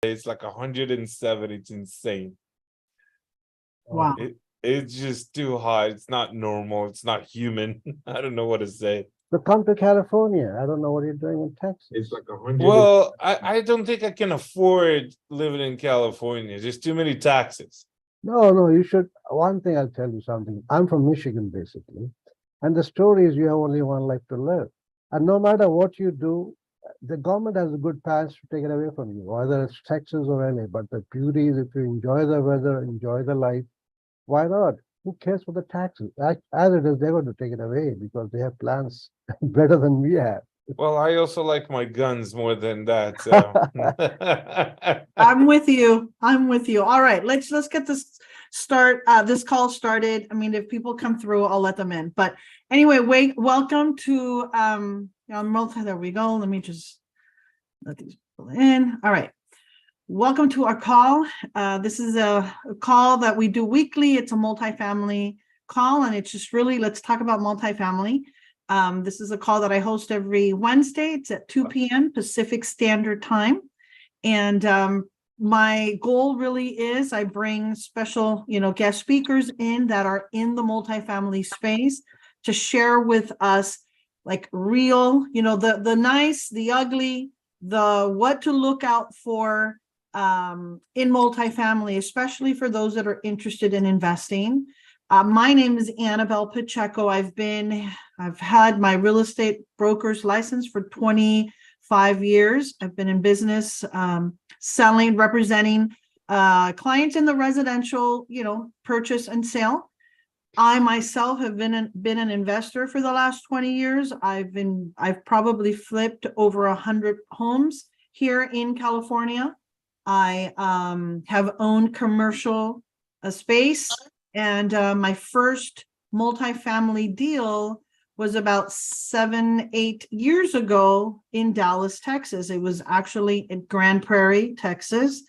It's like 107. It's insane. Wow. It's just too hot. It's not normal. It's not human. I don't know what to say. So come to California. I don't know what you're doing in Texas. It's like 100. Well, I don't think I can afford living in California. There's too many taxes. No, you should. One thing I'll tell you something. I'm from Michigan, basically. And the story is you have only one life to live. And no matter what you do, the government has a good path to take it away from you, whether it's Texas or LA. But the beauty is if you enjoy the weather, enjoy the life, why not? Who cares for the taxes? As it is, they're going to take it away because they have plans better than we have. Well, I also like my guns more than that. So. I'm with you. All right, let's get this call started. I mean, if people come through, I'll let them in. But anyway, welcome to there we go. Let me just let these people in. All right. Welcome to our call. This is a call that we do weekly. It's a multifamily call, and it's just really, let's talk about multifamily. This is a call that I host every Wednesday. It's at 2 p.m. Pacific Standard Time. And my goal really is I bring special, guest speakers in that are in the multifamily space to share with us like real, the nice, the ugly, the what to look out for in multifamily, especially for those that are interested in investing. My name is Annabelle Pacheco. I've had my real estate broker's license for 25 years. I've been in business, representing clients in the residential, purchase and sale. I myself have been an investor for the last 20 years. I've probably flipped over 100 homes here in California. I have owned commercial space, and my first multifamily deal was about 7-8 years ago in Dallas, Texas. It was actually in Grand Prairie, Texas.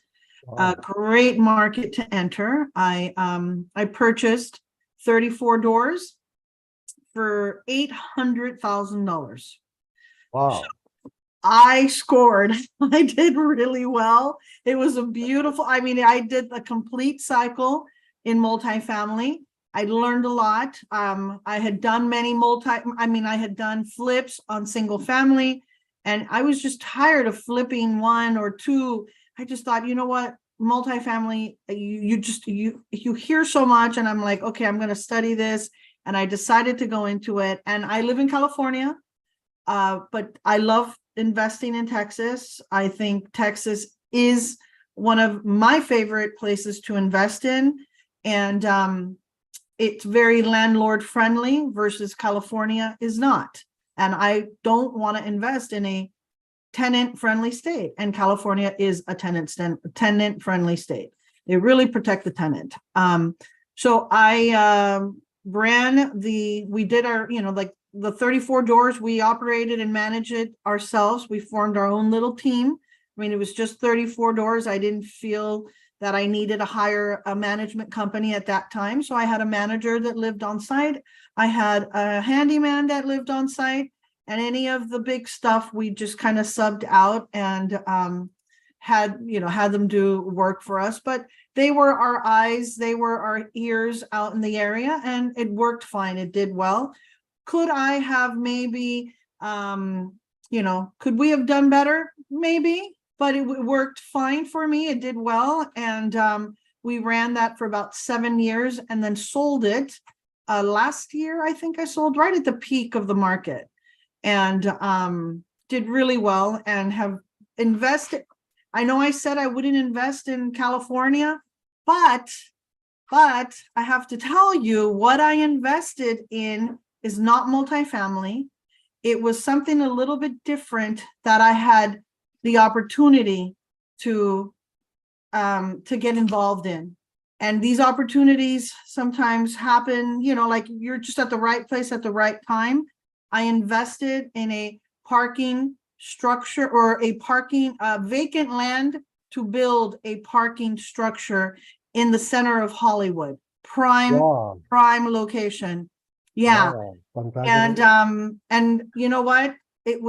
Wow. A great market to enter. I purchased 34 doors for $800,000. Wow. I scored. I did really well. It was a beautiful, I did the complete cycle in multifamily. I learned a lot. I had done I had done flips on single family, and I was just tired of flipping one or two. I just thought, you know what, multifamily, you hear so much, and I'm like, okay, I'm going to study this. And I decided to go into it. And I live in California, but I love investing in Texas. I think Texas is one of my favorite places to invest in. And it's very landlord friendly versus California is not. And I don't want to invest in a tenant friendly state. And California is a tenant friendly state. They really protect the tenant. So I we did our, the 34 doors, we operated and managed it ourselves. We formed our own little team. It was just 34 doors. I didn't feel that I needed to hire a management company at that time. So I had a manager that lived on site. I had a handyman that lived on site, and any of the big stuff we just kind of subbed out and had them do work for us. But they were our eyes, they were our ears out in the area, and it worked fine. It did well. Could I have maybe, could we have done better? Maybe. But it worked fine for me. It did well. And we ran that for about 7 years and then sold it. Last year, I think I sold right at the peak of the market, and did really well and have invested. I know I said I wouldn't invest in California, but I have to tell you what I invested in is not multifamily. It was something a little bit different that I had the opportunity to get involved in. And these opportunities sometimes happen, like you're just at the right place at the right time. I invested in a parking structure or vacant land to build a parking structure in the center of Hollywood. Prime location. Yeah. Wow. And you know what? It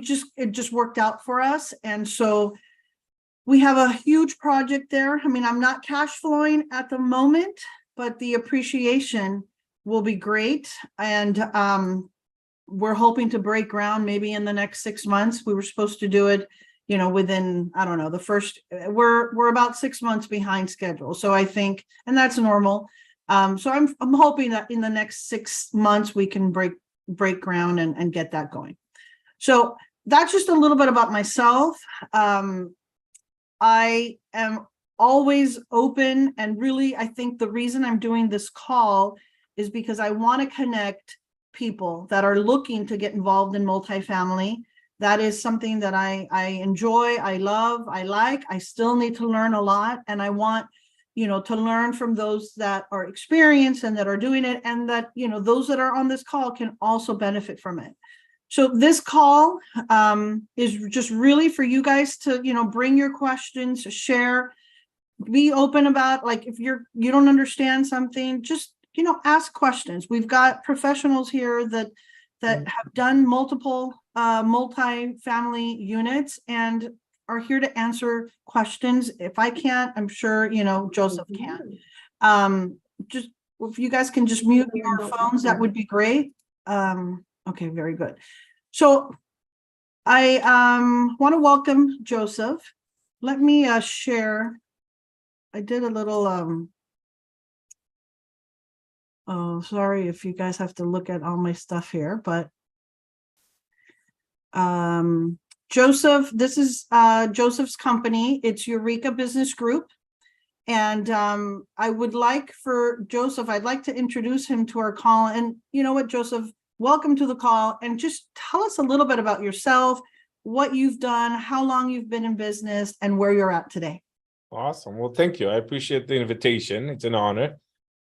just worked out for us. And so we have a huge project there. I mean, I'm not cash flowing at the moment, but the appreciation will be great. And we're hoping to break ground maybe in the next 6 months. We were supposed to do it, within, I don't know, we're about 6 months behind schedule. So I think, and that's normal. So I'm hoping that in the next 6 months we can break ground and get that going. So that's just a little bit about myself. I am always open, and really, I think the reason I'm doing this call is because I want to connect people that are looking to get involved in multifamily. That is something that I enjoy, I love, I like. I still need to learn a lot, and I want, to learn from those that are experienced and that are doing it, and that, those that are on this call can also benefit from it. So this call is just really for you guys to, bring your questions, share, be open about, like, if you don't understand something, just, ask questions. We've got professionals here that have done multiple multi-family units and are here to answer questions. If I can't, I'm sure, Joseph can. Just if you guys can just mute your phones, that would be great. Okay, very good. So I want to welcome Joseph. Let me share. I did a little oh, sorry if you guys have to look at all my stuff here, but Joseph, this is Joseph's company. It's Eureka Business Group. And I would like for Joseph, I'd like to introduce him to our call. And you know what, Joseph, welcome to the call. And just tell us a little bit about yourself, what you've done, how long you've been in business, and where you're at today. Awesome. Well, thank you. I appreciate the invitation. It's an honor.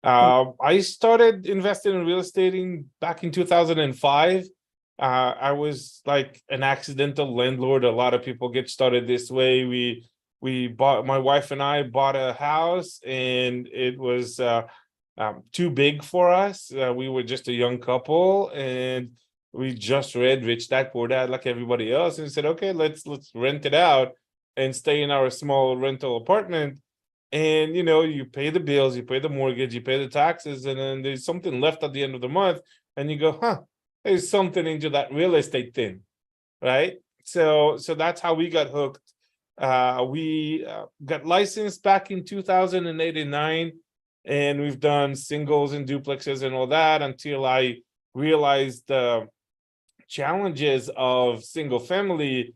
I started investing in real estate back in 2005. I was like an accidental landlord. A lot of people get started this way. My wife and I bought a house, and it was too big for us. We were just a young couple, and we just read Rich Dad Poor Dad like everybody else, and said, okay, let's rent it out and stay in our small rental apartment. And you pay the bills, you pay the mortgage, you pay the taxes, and then there's something left at the end of the month, and you go, there's something into that real estate thing, right? So that's how we got hooked. We got licensed back in 2008 and 9, and we've done singles and duplexes and all that until I realized the challenges of single family.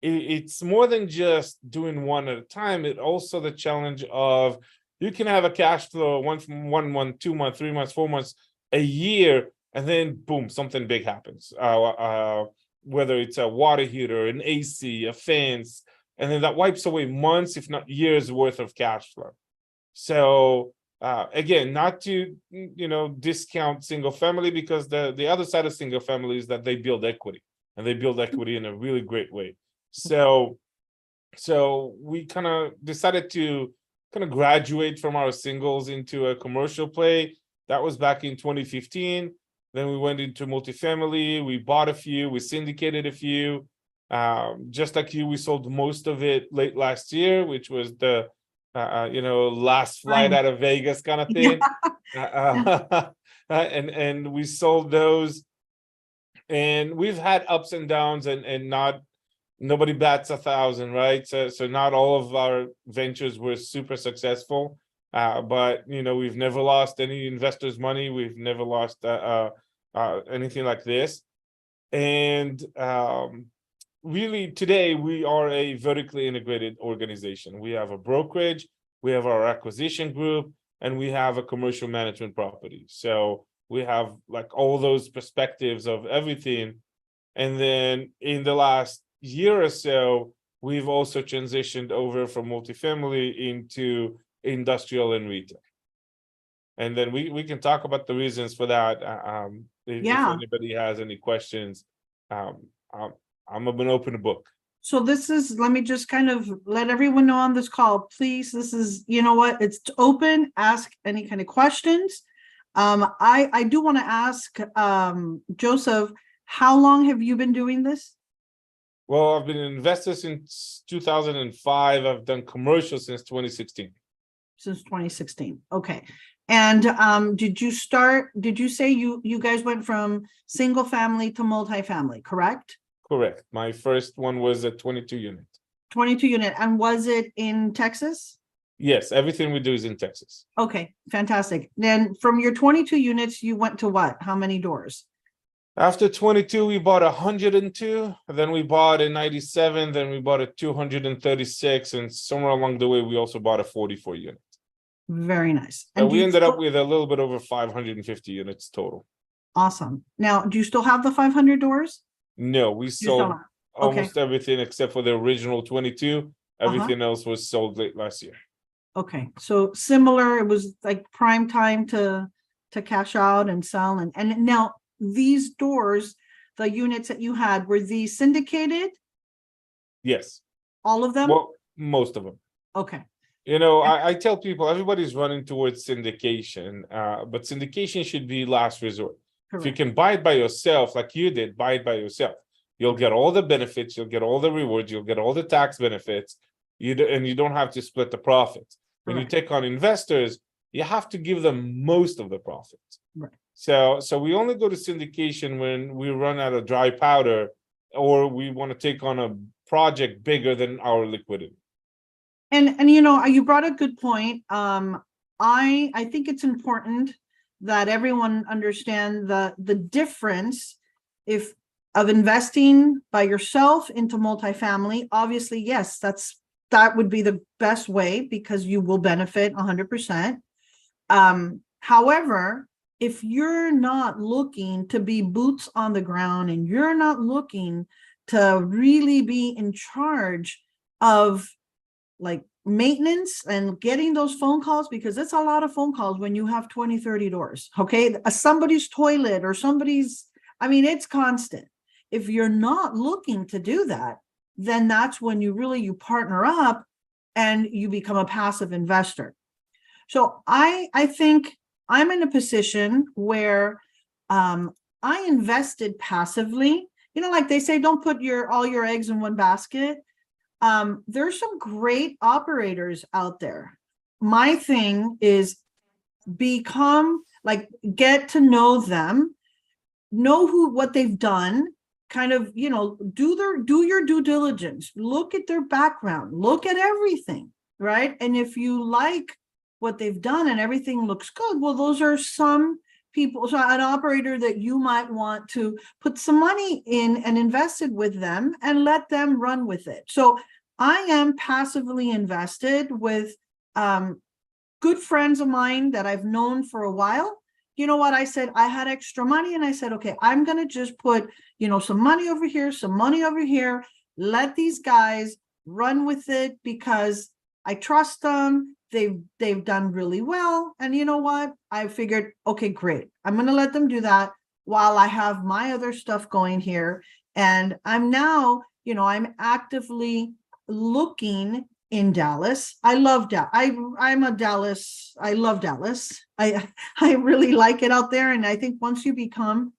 It's more than just doing one at a time. It also the challenge of you can have a cash flow one month, 2 months, 3 months, 4 months, a year, and then boom, something big happens. Whether it's a water heater, an AC, a fence, and then that wipes away months, if not years worth of cash flow. So again, not to discount single family, because the other side of single family is that they build equity, and they build equity in a really great way. So we kind of decided to kind of graduate from our singles into a commercial play. That was back in 2015. Then we went into multifamily. We bought a few, we syndicated a few. Just like you, we sold most of it late last year, which was the last flight out of Vegas kind of thing. And we sold those, and we've had ups and downs, and nobody bats 1,000, right? So not all of our ventures were super successful, but we've never lost any investors' money. We've never lost anything like this. And really, today we are a vertically integrated organization. We have a brokerage, we have our acquisition group, and we have a commercial management property. So we have like all those perspectives of everything. And then in the last year or so, we've also transitioned over from multifamily into industrial and retail. And then we can talk about the reasons for that. If anybody has any questions, I'm an open book. So let me just kind of let everyone know on this call, please, this is, it's open, ask any kind of questions. I do want to ask Joseph, how long have you been doing this? Well, I've been an investor since 2005. I've done commercial since 2016. Since 2016. Okay. And did you say you guys went from single family to multifamily, correct? Correct. My first one was a 22 unit. 22 unit. And was it in Texas? Yes, everything we do is in Texas. Okay, fantastic. Then from your 22 units, you went to what? How many doors? After 22, we bought 102. Then we bought a 97. Then we bought a 236. And somewhere along the way, we also bought a 44 unit. Very nice. And do we you ended up still- with a little bit over 550 units total. Awesome. Now, do you still have the 500 doors? No, we You still sold have. Okay. almost everything except for the original 22. Everything else was sold late last year. Okay, so similar, it was like prime time to cash out and sell, and now these doors, the units that you had, were these syndicated, Yes. all of them? Well, most of them. Okay, You know, I tell people everybody's running towards syndication, but syndication should be last resort. If you correct, can buy it by yourself, like you did, buy it by yourself. You'll get all the benefits, you'll get all the rewards, you'll get all the tax benefits. And you don't have to split the profits. When you Correct. take on investors, you have to give them most of the profits. Right. So we only go to syndication when we run out of dry powder or we want to take on a project bigger than our liquidity. and you know, you brought a good point. I think it's important that everyone understand the difference of investing by yourself into multifamily. Obviously, yes, that would be the best way because you will benefit 100%. However, if you're not looking to be boots on the ground and you're not looking to really be in charge of like maintenance and getting those phone calls, because it's a lot of phone calls when you have 20, 30 doors, okay? Somebody's toilet or I mean, it's constant. If you're not looking to do that, then that's when you partner up and you become a passive investor. So I think I'm in a position where I invested passively. You know, like they say, don't put all your eggs in one basket. There's some great operators out there. My thing is get to know them, know what they've done, kind of, you know, do your due diligence, look at their background, look at everything, right? And if you like what they've done and everything looks good, well, those are some people, so an operator that you might want to put some money in and invested with them and let them run with it. So I am passively invested with good friends of mine that I've known for a while. You know what? I said I had extra money and I said, okay, I'm going to just put, you know, some money over here, some money over here, let these guys run with it because I trust them. They've done really well. And you know what? I figured, okay, great. I'm going to let them do that while I have my other stuff going here. And I'm now, you know, I'm actively looking in Dallas. I love Dallas. I'm a Dallas. I love Dallas. I really like it out there. And I think once you become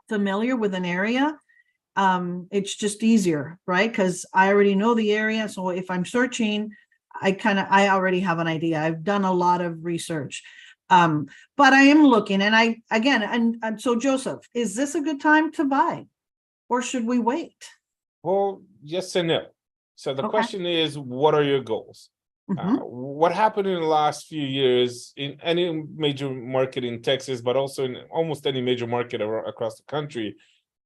familiar with an area, it's just easier, right? Because I already know the area. So if I'm searching, I already have an idea. I've done a lot of research. But I am looking, and so Joseph, is this a good time to buy or should we wait? Well, yes and no. So the Okay. question is, what are your goals? Mhm. What happened in the last few years in any major market in Texas, but also in almost any major market across the country,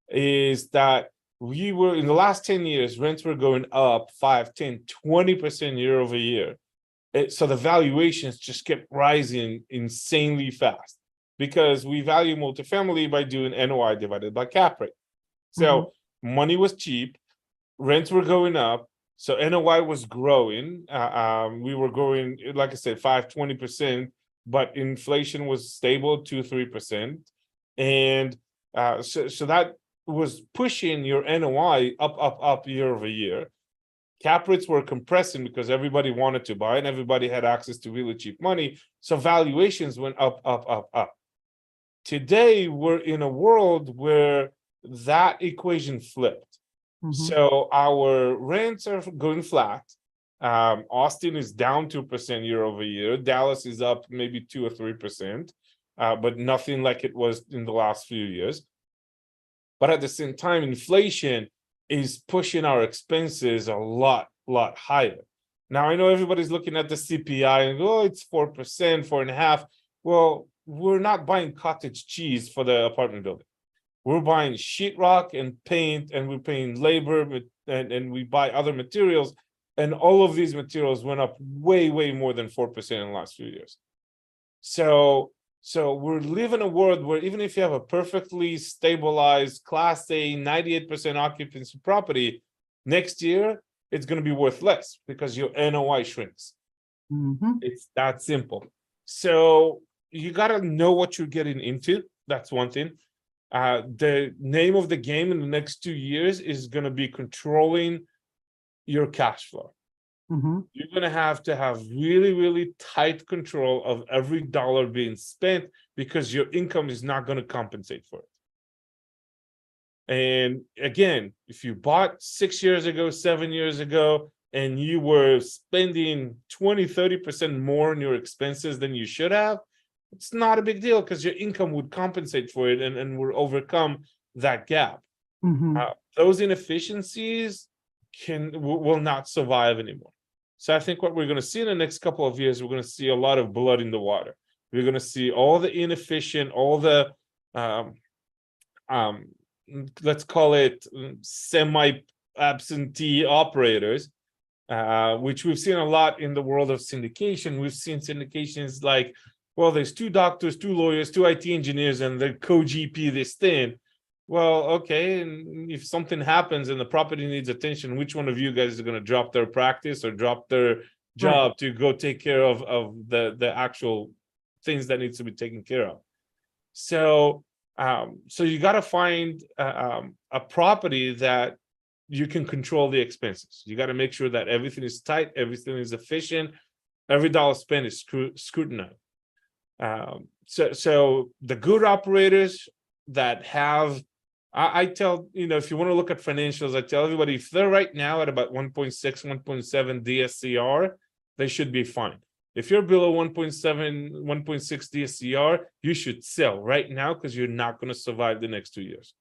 is that we were in the last 10 years, rents were going up 5, 10, 20% year over year. So the valuations just kept rising insanely fast because we value multifamily by doing NOI divided by cap rate. So money was cheap, rents were going up. So NOI was growing. We were growing, like I said, 20%, but inflation was stable, 3%. And so that was pushing your NOI up year over year. Cap rates were compressing because everybody wanted to buy and everybody had access to really cheap money. So valuations went up. Today, we're in a world where that equation flipped. Mhm. So our rents are going flat. Austin is down 2% year over year. Dallas is up maybe 2 or 3%, but nothing like it was in the last few years. But at the same time, inflation is pushing our expenses a lot higher. Now, I know everybody's looking at the CPI and go, oh, it's 4%, 4.5%. Well, we're not buying cottage cheese for the apartment building. We're buying sheetrock and paint, and we're paying labor, and we buy other materials. And all of these materials went up way more than 4% in the last few years. So we're living in a world where even if you have a perfectly stabilized Class A 98% occupancy property, next year it's going to be worth less because your NOI shrinks. Mhm. It's that simple. So you got to know what you're getting into. That's one thing. The name of the game in the next 2 years is going to be controlling your cash flow. Mhm. You're going to have really tight control of every dollar being spent because your income is not going to compensate for it. And again, if you bought 6 years ago, 7 years ago, and you were spending 20-30% more on your expenses than you should have, it's not a big deal because your income would compensate for it and will overcome that gap. Mhm. Those inefficiencies will not survive anymore. So I think what we're going to see in the next couple of years, we're going to see a lot of blood in the water. We're going to see all the inefficient, all the let's call it semi-absentee operators, which we've seen a lot in the world of syndication. We've seen syndications like, well, there's 2 doctors, 2 lawyers, 2 IT engineers, and they're co-GP this thing. Well, okay, and if something happens and the property needs attention, which one of you guys is going to drop their practice or drop their job to go take care of the actual things that needs to be taken care of? So you got to find a property that you can control the expenses. You got to make sure that everything is tight, everything is efficient, every dollar spent is scrutinized. So the good operators that have, I tell, if you want to look at financials, I tell everybody if they're right now at about 1.6, 1.7 DSCR, they should be fine. If you're below 1.7, 1.6 DSCR, you should sell right now because you're not going to survive the next 2 years.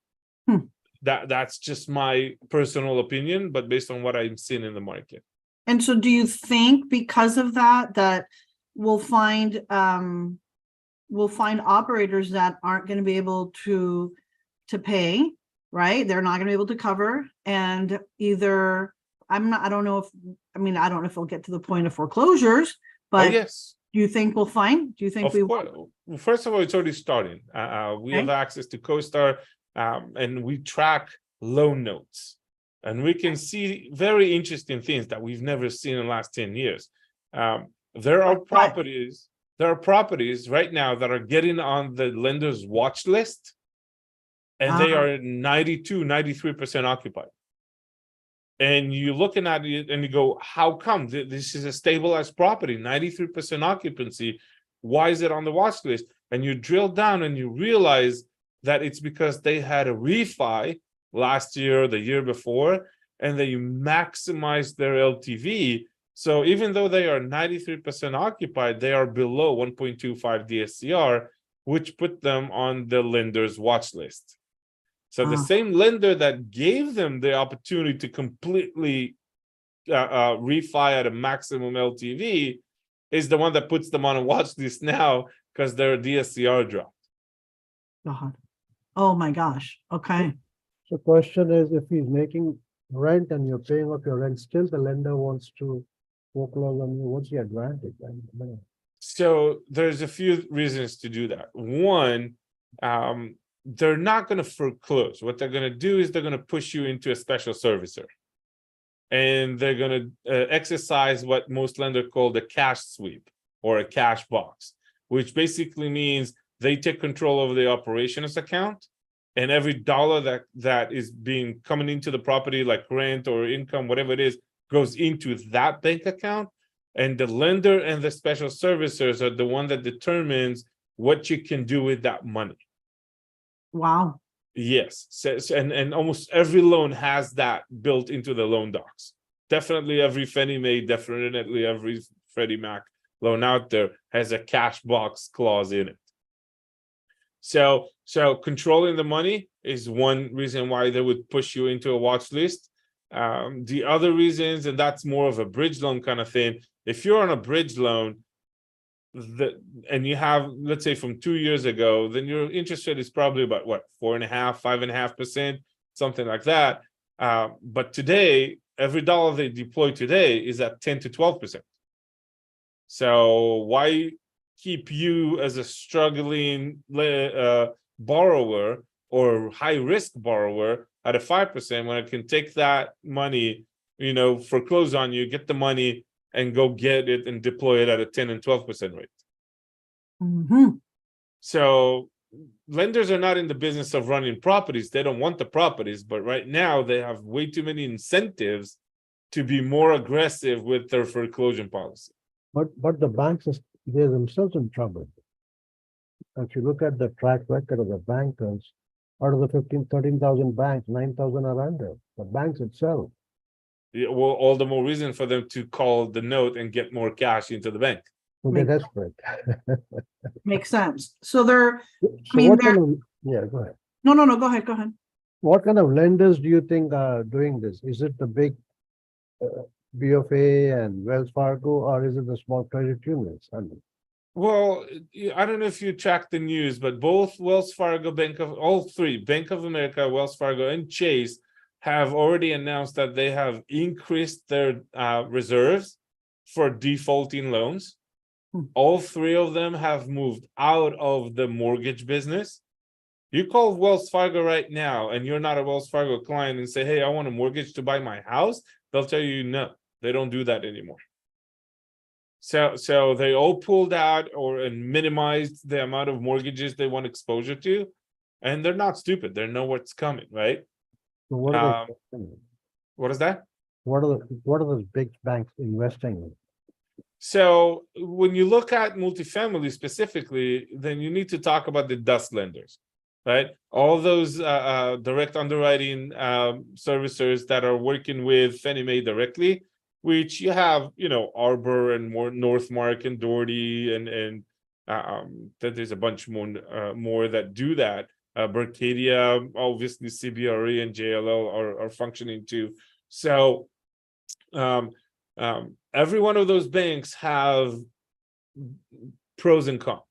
That's just my personal opinion, but based on what I'm seeing in the market. And so do you think because of that we'll find operators that aren't going to be able to pay, right? They're not going to be able to cover, and either I don't know if we'll get to the point of foreclosures, but yes. Do you think we'll find? Do you think we will? First of all, it's already starting. We have access to CoStar, and we track loan notes, and we can see very interesting things that we've never seen in the last 10 years. There are properties right now that are getting on the lender's watch list, and they are 92-93% occupied. And you're looking at it and you go, how come? This is a stabilized property, 93% occupancy. Why is it on the watch list? And you drill down and you realize that it's because they had a refi last year, the year before, and they maximized their LTV. So even though they are 93% occupied, they are below 1.25 DSCR, which put them on the lender's watch list. So the same lender that gave them the opportunity to completely refi at a maximum LTV is the one that puts them on a watch list now because their DSCR dropped. God. Oh my gosh. Okay. So question is, if he's making rent and you're paying off your rent, still the lender wants to foreclose on you, what's the advantage? So there's a few reasons to do that. One, they're not going to foreclose. What they're going to do is they're going to push you into a special servicer. And they're going to exercise what most lenders call the cash sweep or a cash box, which basically means they take control over the operations account, and every dollar that is coming into the property, like rent or income, whatever it is, goes into that bank account. And the lender and the special servicers are the one that determines what you can do with that money. Wow. Yes, and almost every loan has that built into the loan docs. Definitely every Fannie Mae, definitely every Freddie Mac loan out there has a cash box clause in it. So controlling the money is one reason why they would push you into a watch list. The other reasons, and that's more of a bridge loan kind of thing. If you're on a bridge loan, and you have, let's say from 2 years ago, then your interest rate is probably about what, 4.5%, 5.5%, something like that. But today, every dollar they deploy today is at 10 to 12%. So why keep you as a struggling borrower or high risk borrower at a 5% when I can take that money, foreclose on you, get the money, and go get it and deploy it at a 10 and 12% rate. So lenders are not in the business of running properties. They don't want the properties, but right now they have way too many incentives to be more aggressive with their foreclosure policy. But the banks, they're themselves in trouble. If you look at the track record of the bankers, out of the 13,000 banks, 9,000 are under the banks itself. Yeah, well, all the more reason for them to call the note and get more cash into the bank. So they're desperate. Makes sense. So they're, So mean, what kind of, yeah, go ahead. no, go ahead. What kind of lenders do you think are doing this? Is it the big BofA and Wells Fargo, or is it the small credit unions? Well, I don't know if you track the news, but both Wells Fargo, all three, Bank of America, Wells Fargo, and Chase have already announced that they have increased their reserves for defaulting loans. All three of them have moved out of the mortgage business. You call Wells Fargo right now and you're not a Wells Fargo client and say, hey, I want a mortgage to buy my house. They'll tell you no, they don't do that anymore. So they all pulled out and minimized the amount of mortgages they want exposure to. And they're not stupid. They know what's coming, right? So what are What is that? what are those big banks investing in? So when you look at multifamily specifically, then you need to talk about the dust lenders, right? All those direct underwriting servicers that are working with Fannie Mae directly, which you have, Arbor and Northmark and Doherty and that there's a bunch more that do that. Berkadia, obviously CBRE and JLL are functioning too. So every one of those banks have pros and cons.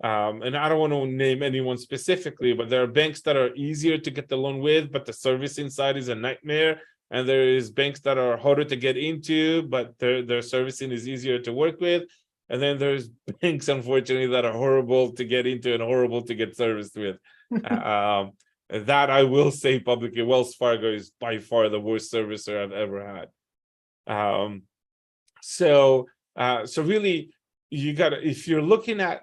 And I don't want to name anyone specifically, but there are banks that are easier to get the loan with, but the servicing side is a nightmare. And there is banks that are harder to get into, but their servicing is easier to work with. And then there's banks, unfortunately, that are horrible to get into and horrible to get serviced with. That I will say publicly, Wells Fargo is by far the worst servicer I've ever had. So really, you gotta, if you're looking at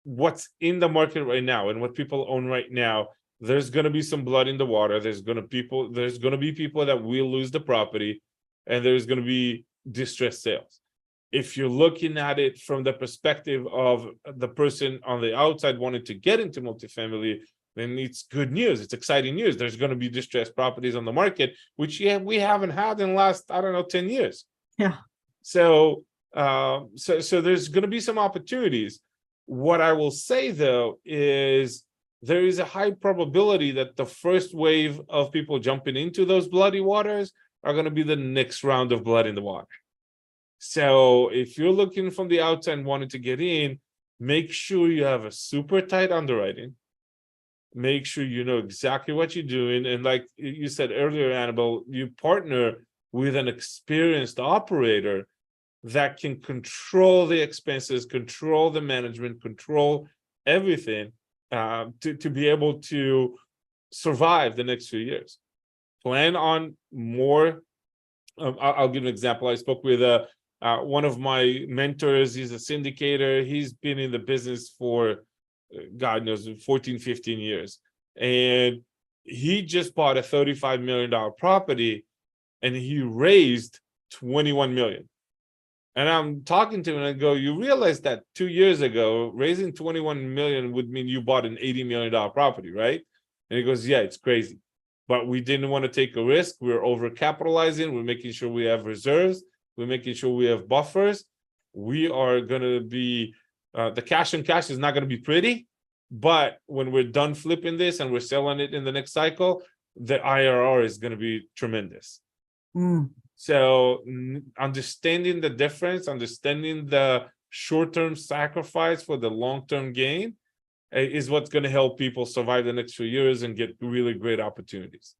what's in the market right now and what people own right now, there's going to be some blood in the water. There's going to be people that will lose the property, and there's going to be distressed sales. If you're looking at it from the perspective of the person on the outside wanting to get into multifamily, then it's good news. It's exciting news. There's going to be distressed properties on the market, which we haven't had in the last, 10 years. Yeah. So there's going to be some opportunities. What I will say though is there is a high probability that the first wave of people jumping into those bloody waters are going to be the next round of blood in the water. So if you're looking from the outside and wanting to get in, make sure you have a super tight underwriting. Make sure you know exactly what you're doing. And like you said earlier, Annabelle, you partner with an experienced operator that can control the expenses, control the management, control everything to be able to survive the next few years. Plan on more. I'll give an example. I spoke with one of my mentors. He's a syndicator. He's been in the business for, God knows, 14, 15 years. And he just bought a $35 million property and he raised 21 million. And I'm talking to him and I go, you realize that 2 years ago, raising 21 million would mean you bought an $80 million property, right? And he goes, yeah, it's crazy. But we didn't want to take a risk. We're overcapitalizing. We're making sure we have reserves. We're making sure we have buffers. We are going to be, the cash on cash is not going to be pretty. But when we're done flipping this and we're selling it in the next cycle, the IRR is going to be tremendous. So understanding the difference, understanding the short-term sacrifice for the long-term gain is what's going to help people survive the next few years and get really great opportunities.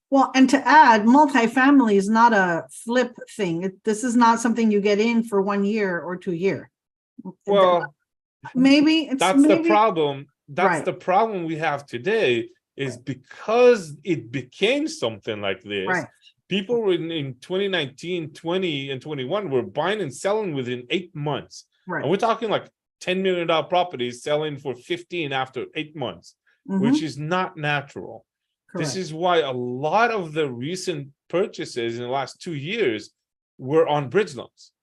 Well, and to add, multifamily is not a flip thing. This is not something you get in for 1 year or 2 years. Well, maybe that's the problem. That's right. the problem we have today is because it became something like this. Right. People were in 2019, 20, and 21 were buying and selling within 8 months. Right. And we're talking like $10 million properties selling for 15 after 8 months, Mhm. which is not natural. Correct. This is why a lot of the recent purchases in the last 2 years were on bridge loans.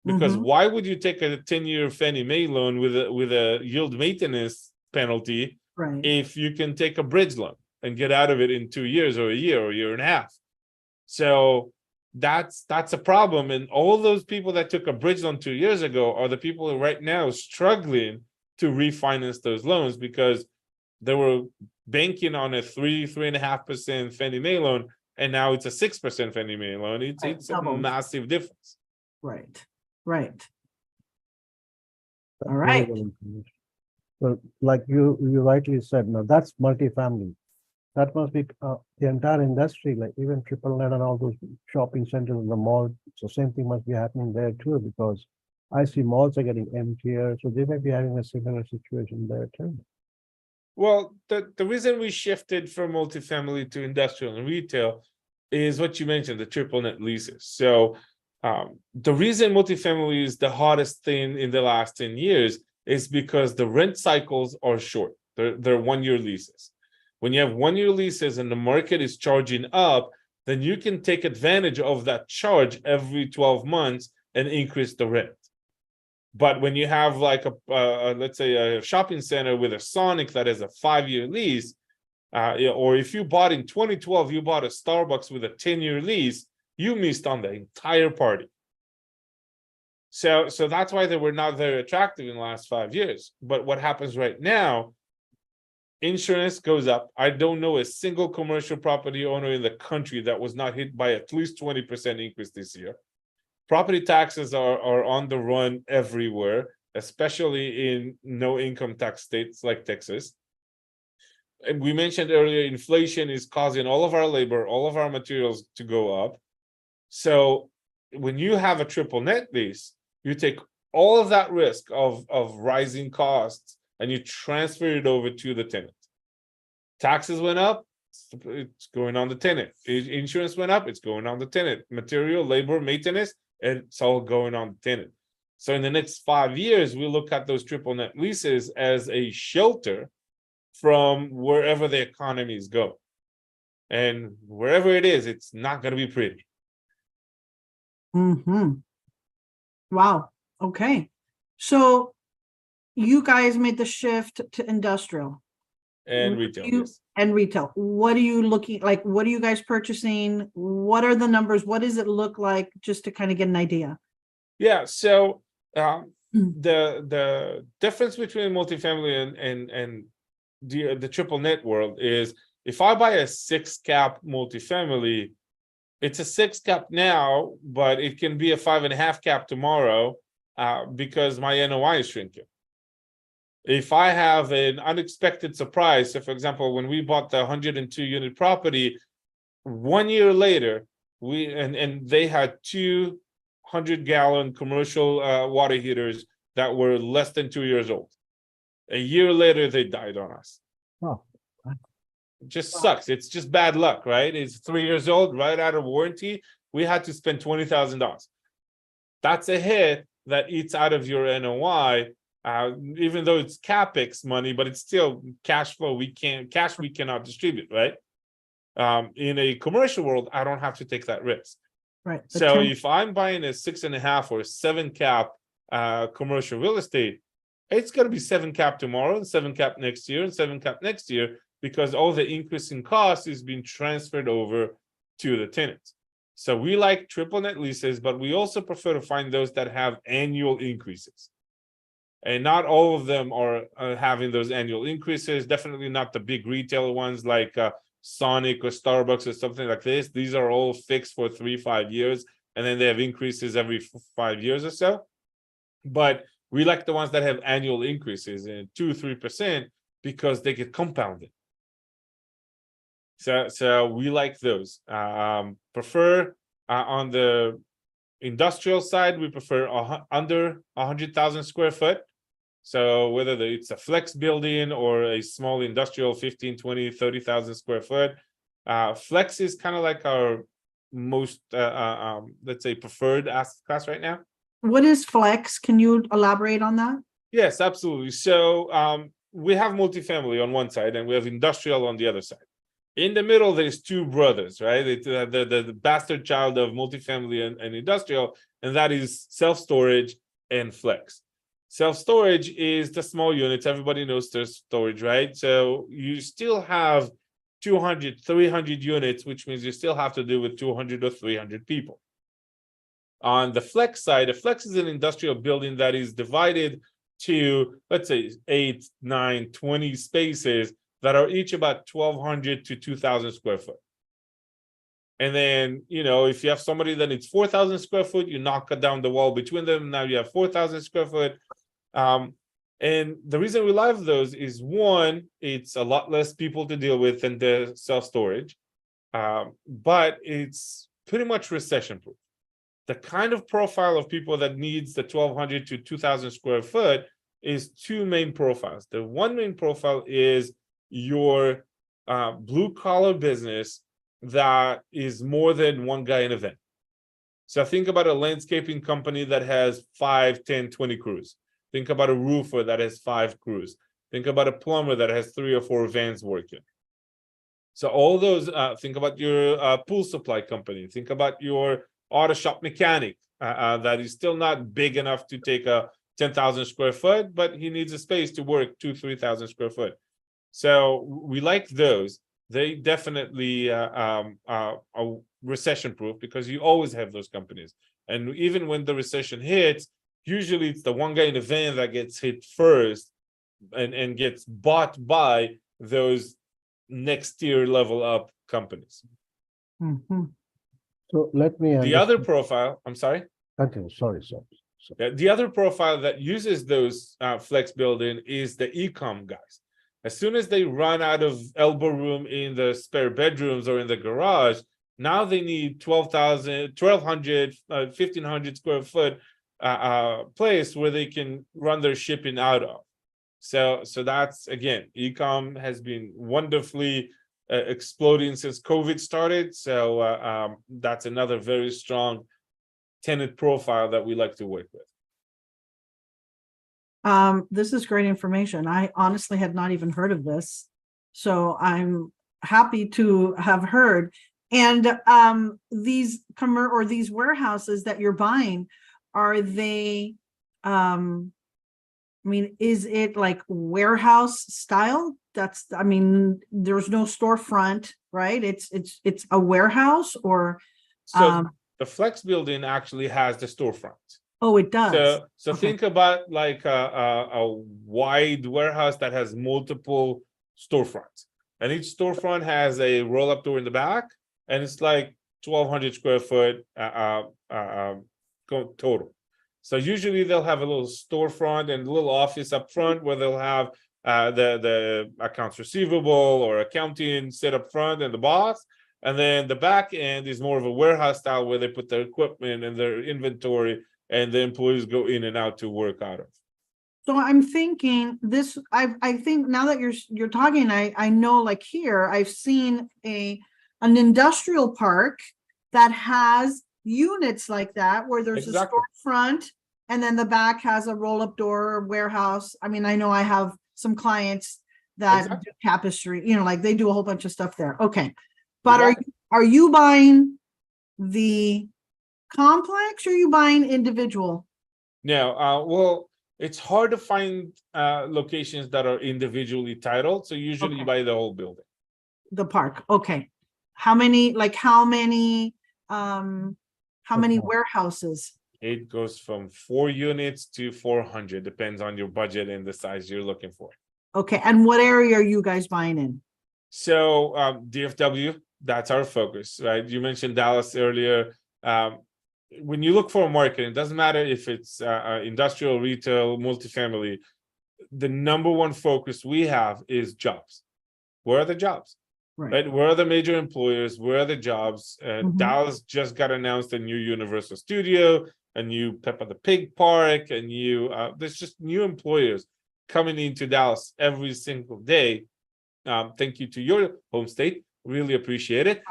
Because why would you take a 10-year Fannie Mae loan with a yield maintenance penalty Right. if you can take a bridge loan and get out of it in 2 years or a year and a half? So that's a problem. And all those people that took a bridge loan 2 years ago are the people who right now struggling to refinance those loans because they were banking on a 3.5% Fannie Mae loan, and now it's a 6% Fannie Mae loan. It's a massive difference. Right. Right. That's All very right. good information. So like you rightly said, now that's multifamily. That must be the entire industry, like even triple net and all those shopping centers in the mall. So same thing must be happening there too, because I see malls are getting emptier. So they may be having a similar situation there too. Well, the reason we shifted from multifamily to industrial and retail is what you mentioned, the triple net leases. So the reason multifamily is the hottest thing in the last 10 years is because the rent cycles are short. They're 1 year leases. When you have 1 year leases and the market is charging up, then you can take advantage of that charge every 12 months and increase the rent. But when you have like let's say a shopping center with a Sonic that has a 5-year lease, or if you bought in 2012, you bought a Starbucks with a 10-year lease, you missed on the entire party. So that's why they were not very attractive in the last 5 years. But what happens right now, insurance goes up. I don't know a single commercial property owner in the country that was not hit by at least 20% increase this year. Property taxes are on the run everywhere, especially in no income tax states like Texas. And we mentioned earlier, inflation is causing all of our labor, all of our materials to go up. So when you have a triple net lease, you take all of that risk of rising costs and you transfer it over to the tenant. Taxes went up, it's going on the tenant. Insurance went up, it's going on the tenant. Material, labor, maintenance, it's all going on the tenant. So in the next 5 years, we look at those triple net leases as a shelter from wherever the economies go. And wherever it is, it's not going to be pretty. Wow. Okay. So you guys made the shift to industrial. And retail, yes. And retail. What are you looking like? What are you guys purchasing? What are the numbers? What does it look like? Just to kind of get an idea. Yeah. So the difference between multifamily and the triple net world is if I buy a 6 cap multifamily, it's a 6 cap now, but it can be a 5.5 cap tomorrow because my NOI is shrinking. If I have an unexpected surprise, so for example, when we bought the 102 unit property, 1 year later, and they had 200-gallon commercial water heaters that were less than 2 years old. A year later, they died on us. Oh. It just sucks. It's just bad luck, right? It's 3 years old, right out of warranty. We had to spend $20,000. That's a hit that eats out of your NOI. Even though it's CapEx money, but it's still cash flow. We cannot distribute, right? In a commercial world, I don't have to take that risk. Right. the So 10 if I'm buying a 6.5 or 7 cap commercial real estate, it's going to be 7 cap tomorrow and 7 cap next year and 7 cap next year, because all the increase in cost is being transferred over to the tenants. So we like triple net leases, but we also prefer to find those that have annual increases. And not all of them are having those annual increases. Definitely not the big retail ones like Sonic or Starbucks or something like this. These are all fixed for 3-5 years, and then they have increases every 5 years or so. But we like the ones that have annual increases in 2-3% because they get compounded. So we like those. Prefer on the industrial side, we prefer under 100,000 square foot. So whether it's a flex building or a small industrial 15, 20, 30,000 square foot, flex is kind of like our most, let's say, preferred asset class right now. What is flex? Can you elaborate on that? Yes, absolutely. So we have multifamily on one side and we have industrial on the other side. In the middle, there's two brothers, right? The bastard child of multifamily and industrial, and that is self-storage and flex. Self-storage is the small units. Everybody knows there's storage, right? So you still have 200, 300 units, which means you still have to deal with 200 or 300 people. On the flex side, a flex is an industrial building that is divided to, let's say, 8, 9, 20 spaces that are each about 1,200 to 2,000 square foot. And then, if you have somebody that needs 4,000 square foot, you knock it down the wall between them. Now you have 4,000 square foot. And the reason we love those is, one, it's a lot less people to deal with than the self-storage, but it's pretty much recession-proof. The kind of profile of people that needs the 1,200 to 2,000 square foot is two main profiles. The one main profile is your blue-collar business that is more than one guy in a van. So think about a landscaping company that has 5, 10, 20 crews. Think about a roofer that has 5 crews. Think about a plumber that has 3 or 4 vans working. So all those, think about your pool supply company. Think about your auto shop mechanic that is still not big enough to take a 10,000 square foot, but he needs a space to work 2,000-3,000 square foot. So we like those. They definitely are recession-proof because you always have those companies. And even when the recession hits, usually it's the one guy in the van that gets hit first and gets bought by those next tier level up companies. Mm-hmm. So let me The other profile, I'm sorry. Continue. Sorry. The other profile that uses those flex building is the e-com guys. As soon as they run out of elbow room in the spare bedrooms or in the garage, now they need 1,200, 1,500 square foot place where they can run their shipping out of. So that's, again, e-com has been wonderfully exploding since COVID started. So that's another very strong tenant profile that we like to work with. This is great information. I honestly had not even heard of this, so I'm happy to have heard. And these these warehouses that you're buying, are they? Is it like warehouse style? There's no storefront, right? It's a warehouse, or So the flex building actually has the storefront. Oh, it does. So Okay. think about like a wide warehouse that has multiple storefronts, and each storefront has a roll-up door in the back, and it's like 1,200 square foot total. So usually they'll have a little storefront and a little office up front where they'll have the accounts receivable or accounting set up front and the boss. And then the back end is more of a warehouse style where they put their equipment and their inventory and the employees go in and out to work out of. So I'm thinking this, I think now that you're talking, I know, like here, I've seen an industrial park that has units like that, where there's Exactly. a storefront and then the back has a roll-up door or warehouse. I know I have some clients that Exactly. do tapestry, like they do a whole bunch of stuff there. Okay. But Yeah. are you buying the complex or are you buying individual? No, well, it's hard to find locations that are individually titled, so usually you Okay. buy the whole building. The park, okay. How many warehouses? It goes from 4 units to 400, depends on your budget and the size you're looking for. Okay, and what area are you guys buying in? So DFW, that's our focus, right? You mentioned Dallas earlier. When you look for a market, it doesn't matter if it's industrial, retail, multifamily. The number one focus we have is jobs. Where are the jobs? Right? Where are the major employers? Where are the jobs? Dallas just got announced a new Universal Studio, a new Peppa the Pig park, a new there's just new employers coming into Dallas every single day. Thank you to your home state. Really appreciate it.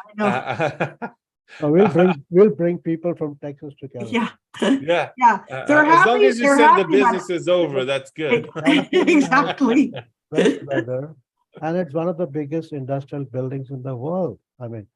We'll bring people from Texas to California. Yeah. They're As long happy. as you They're send the happy about it. businesses over, that's good. Exactly. Best weather, and it's one of the biggest industrial buildings in the world. I mean,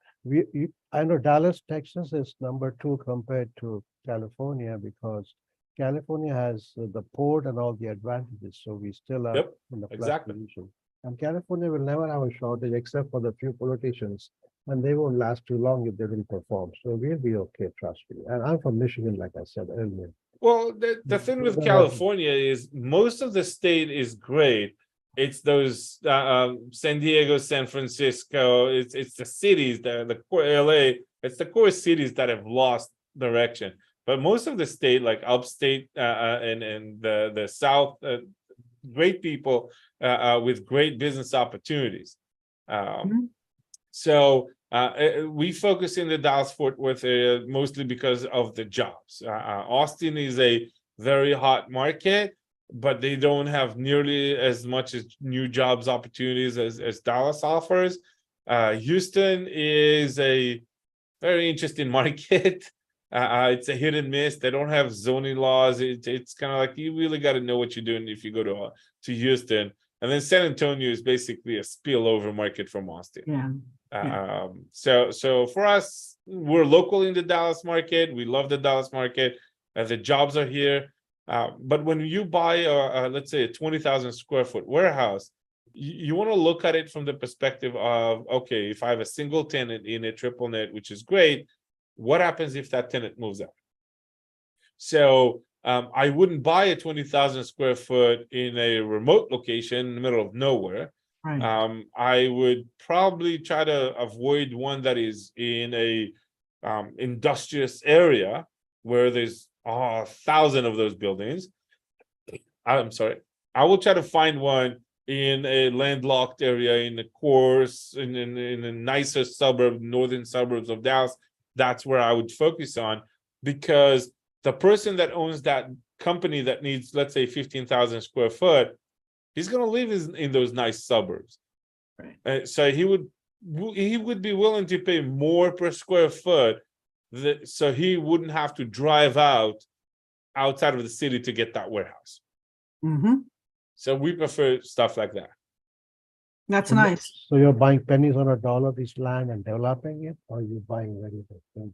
I know Dallas, Texas is number 2 compared to California because California has the port and all the advantages. So we still are Yep, in the plus exactly. position. And California will never have a shortage except for the few politicians, and they won't last too long if they don't perform. So we'll be okay, trust me. And I'm from Michigan, like I said earlier. Well, the thing with California is most of the state is great. It's those San Diego, San Francisco. It's the cities, the core LA. It's the core cities that have lost direction. But most of the state, like upstate and the South, great people with great business opportunities. So we focus in the Dallas-Fort Worth area mostly because of the jobs. Austin is a very hot market, but they don't have nearly as much as new jobs opportunities as Dallas offers. Houston is a very interesting market. It's a hit and miss. They don't have zoning laws. It's kind of like you really got to know what you're doing if you go to Houston. And then San Antonio is basically a spillover market from Austin. So for us, we're local in the Dallas market. We love the Dallas market. The jobs are here. But when you buy, let's say, a 20,000 square foot warehouse, you want to look at it from the perspective of, okay, if I have a single tenant in a triple net, which is great, what happens if that tenant moves out? So I wouldn't buy a 20,000 square foot in a remote location in the middle of nowhere. I would probably try to avoid one that is in a industrious area where there's 1,000 of those buildings. I'm sorry. I will try to find one in a landlocked area in the cores in a nicer suburb, northern suburbs of Dallas. That's where I would focus on, because the person that owns that company that needs, let's say, 15,000 square foot, he's going to live in those nice suburbs. So he would be willing to pay more per square foot, so he wouldn't have to drive outside of the city to get that warehouse. So we prefer stuff like that. That's nice. So you're buying pennies on a dollar this land and developing it, or are you buying ready to?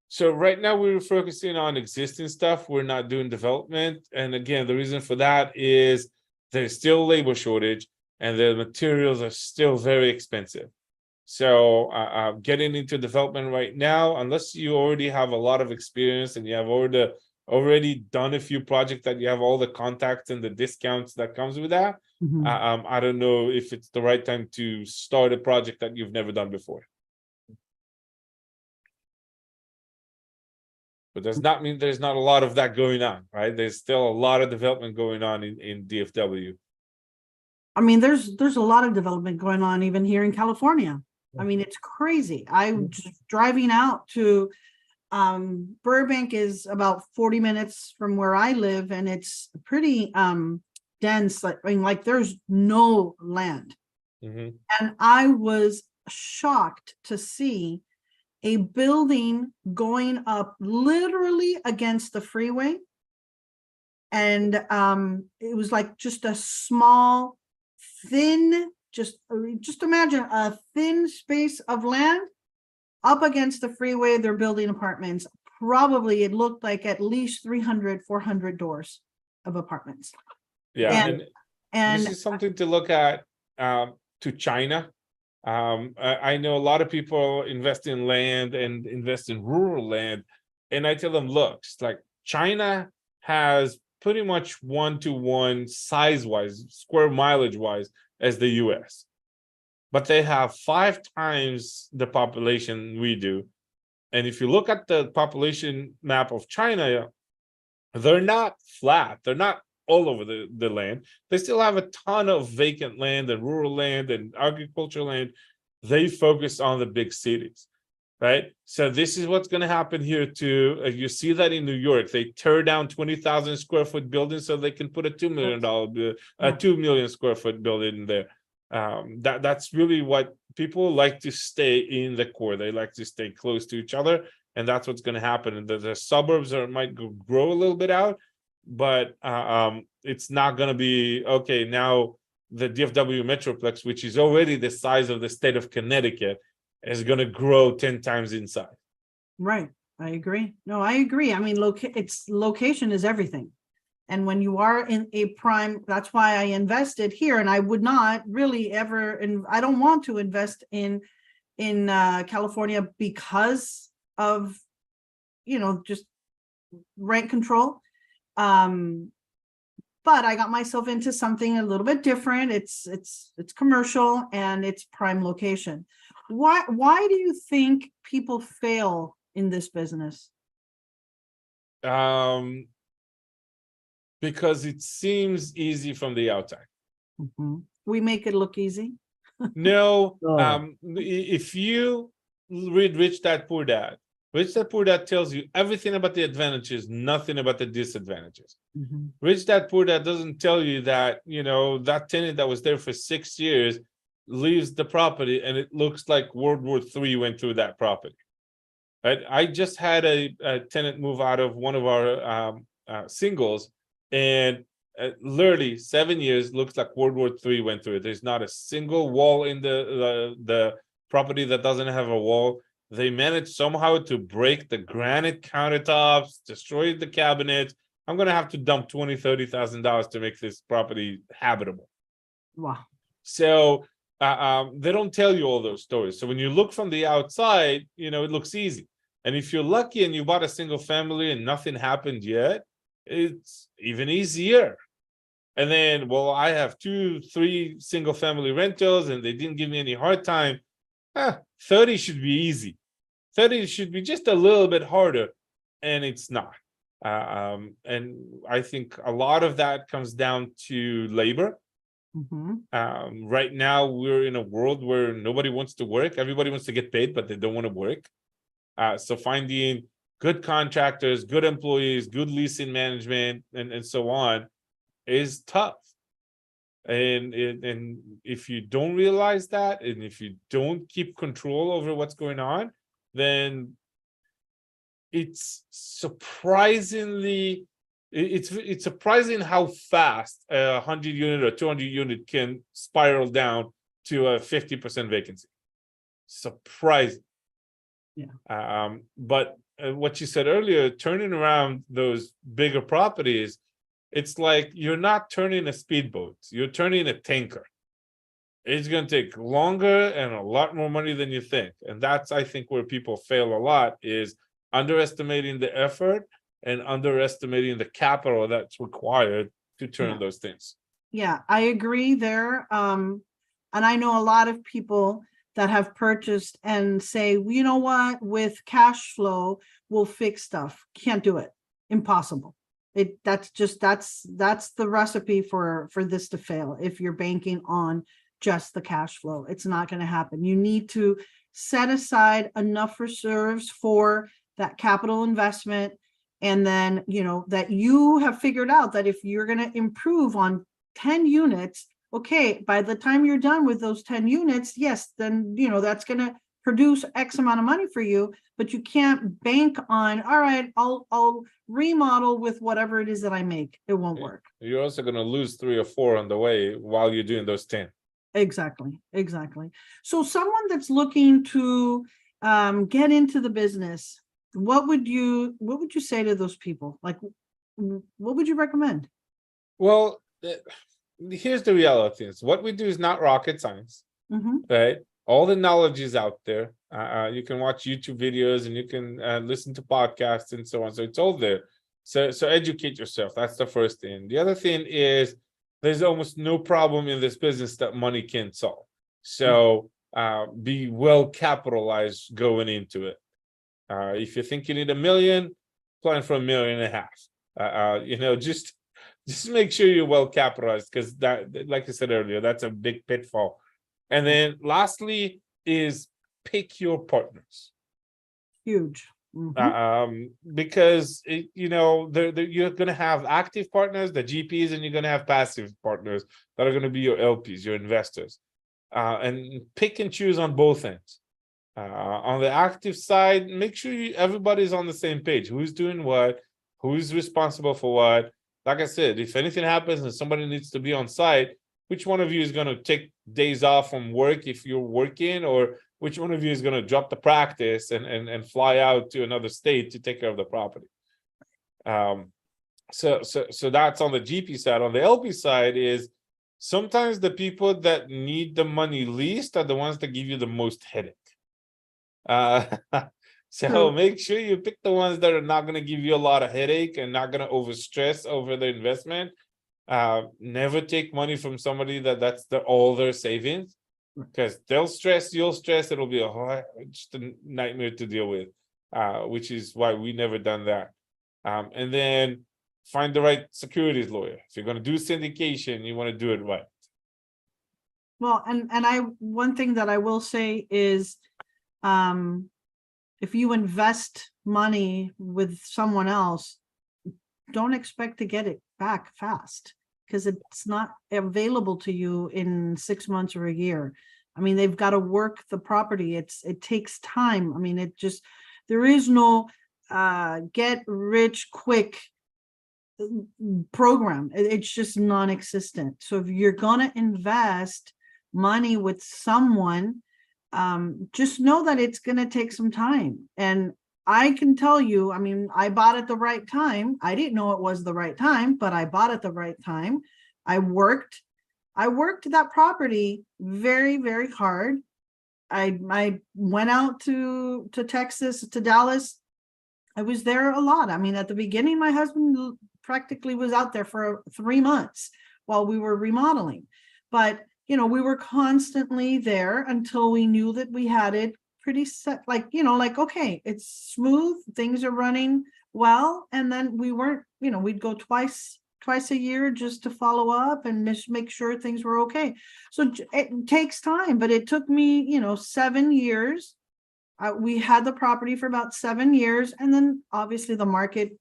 So right now we're focusing on existing stuff. We're not doing development. And again, the reason for that is there's still labor shortage and the materials are still very expensive. So getting into development right now, unless you already have a lot of experience and you have already done a few projects that you have all the contacts and the discounts that comes with that, I don't know if it's the right time to start a project that you've never done before. But does not mean there's not a lot of that going on, right? There's still a lot of development going on in DFW. I mean, there's a lot of development going on even here in California. I mean, it's crazy. I'm just driving out to Burbank is about 40 minutes from where I live, and it's pretty dense. Like there's no land. And I was shocked to see a building going up literally against the freeway. And it was like just a small, thin, just imagine a thin space of land up against the freeway. They're building apartments, probably, it looked like at least 300, 400 doors of apartments. Yeah, And- and this And is something to look at to China. I know a lot of people invest in land and invest in rural land, and I tell them, look, it's like China has pretty much 1-to-1 size-wise, square mileage-wise, as the US. But they have 5 times the population we do. And if you look at the population map of China, they're not flat. They're not all over the land. They still have a ton of vacant land and rural land and agricultural land. They focus on the big cities, right? So this is what's going to happen here too. You see that in New York, they tear down 20,000 square foot buildings so they can put a $2 million, a 2 million square foot building in there. That's really what people like to stay in the core. They like to stay close to each other. And that's what's going to happen. And the suburbs might grow a little bit out, but it's not going to be, okay, now the DFW Metroplex, which is already the size of the state of Connecticut, is going to grow 10 times in size. right, I agree. No, I agree. I mean, location is everything. And when you are in a prime, that's why I invested here, and I would not really ever, and I don't want to invest in California because of, just rent control. But I got myself into something a little bit different. It's commercial and it's prime location. Why do you think people fail in this business? Because it seems easy from the outside. Mhm. We make it look easy. No, No. if you read Rich Dad Poor Dad, Rich Dad Poor Dad tells you everything about the advantages, nothing about the disadvantages. Mhm. Rich Dad Poor Dad doesn't tell you that, that tenant that was there for 6 years leaves the property and it looks like World War III went through that property. Right? I just had a tenant move out of one of our singles, and literally 7 years looks like World War III went through it. There's not a single wall in the property that doesn't have a wall. They managed somehow to break the granite countertops, destroy the cabinets. I'm gonna have to dump $20,000-$30,000 to make this property habitable. Wow. So they don't tell you all those stories. So when you look from the outside, it looks easy. And if you're lucky and you bought a single family and nothing happened yet, it's even easier. And then, well, I have 2-3 single family rentals and they didn't give me any hard time. 30 should be easy. 30 should be just a little bit harder, and it's not. And I think a lot of that comes down to labor. Mhm. Right now, we're in a world where nobody wants to work. Everybody wants to get paid, but they don't want to work. So finding good contractors, good employees, good leasing management, and so on is tough. And if you don't realize that, and if you don't keep control over what's going on, then it's surprisingly it's surprising how fast a 100-unit or 200-unit can spiral down to a 50% vacancy. Surprising. Yeah. But what you said earlier, turning around those bigger properties, it's like you're not turning a speedboat, you're turning a tanker. It's going to take longer and a lot more money than you think. And that's, I think, where people fail a lot, is underestimating the effort and underestimating the capital that's required to turn those things. Yeah, I agree there. And I know a lot of people that have purchased and say, you know what, with cash flow, we'll fix stuff. Can't do it. Impossible. That's the recipe for this to fail. If you're banking on just the cash flow, it's not going to happen. You need to set aside enough reserves for that capital investment. And then, that you have figured out that if you're going to improve on 10 units, okay, by the time you're done with those 10 units, yes, then, that's going to produce X amount of money for you, but you can't bank on, all right, I'll remodel with whatever it is that I make. It won't work. You're also going to lose 3 or 4 on the way while you're doing those 10. Exactly. So someone that's looking to get into the business, what would you say to those people? Like, what would you recommend? Well, here's the reality: is what we do is not rocket science, Mhm. right? All the knowledge is out there. You can watch YouTube videos and you can listen to podcasts and so on. So it's all there. So educate yourself. That's the first thing. The other thing is there's almost no problem in this business that money can't solve. So be well capitalized going into it. If you think you need $1 million, plan for $1.5 million. Just make sure you're well capitalized, because that, like I said earlier, that's a big pitfall. And then lastly is pick your partners. Huge. Mhm. Because you're going to have active partners, the GPs, and you're going to have passive partners that are going to be your LPs, your investors. And pick and choose on both ends. On the active side, make sure everybody's on the same page. Who's doing what? Who's responsible for what? Like I said, if anything happens and somebody needs to be on site, which one of you is going to take days off from work if you're working, or which one of you is going to drop the practice and fly out to another state to take care of the property? So that's on the GP side. On the LP side is sometimes the people that need the money least are the ones that give you the most headache. So make sure you pick the ones that are not going to give you a lot of headache and not going to overstress over the investment. Never take money from somebody that's all their savings, because they'll stress, you'll stress, it'll be just a nightmare to deal with, which is why we never done that. And then find the right securities lawyer. If you're going to do syndication, you want to do it right. Well, and one thing that I will say is, if you invest money with someone else, don't expect to get it back fast, because it's not available to you in 6 months or a year. I mean, they've got to work the property. It takes time. I mean, there is no get rich quick program. It's just non-existent. So if you're gonna invest money with someone, just know that it's going to take some time. And I can tell you, I mean, I bought at the right time. I didn't know it was the right time, but I bought at the right time. I worked that property very, very hard. I went out to Texas, to Dallas. I was there a lot. I mean, at the beginning, my husband practically was out there for 3 months while we were remodeling. But we were constantly there until we knew that we had it pretty set, okay, it's smooth, things are running well. And then we weren't, we'd go twice a year just to follow up and make sure things were okay. So it takes time, but it took me, 7 years. We had the property for about 7 years. And then obviously the market,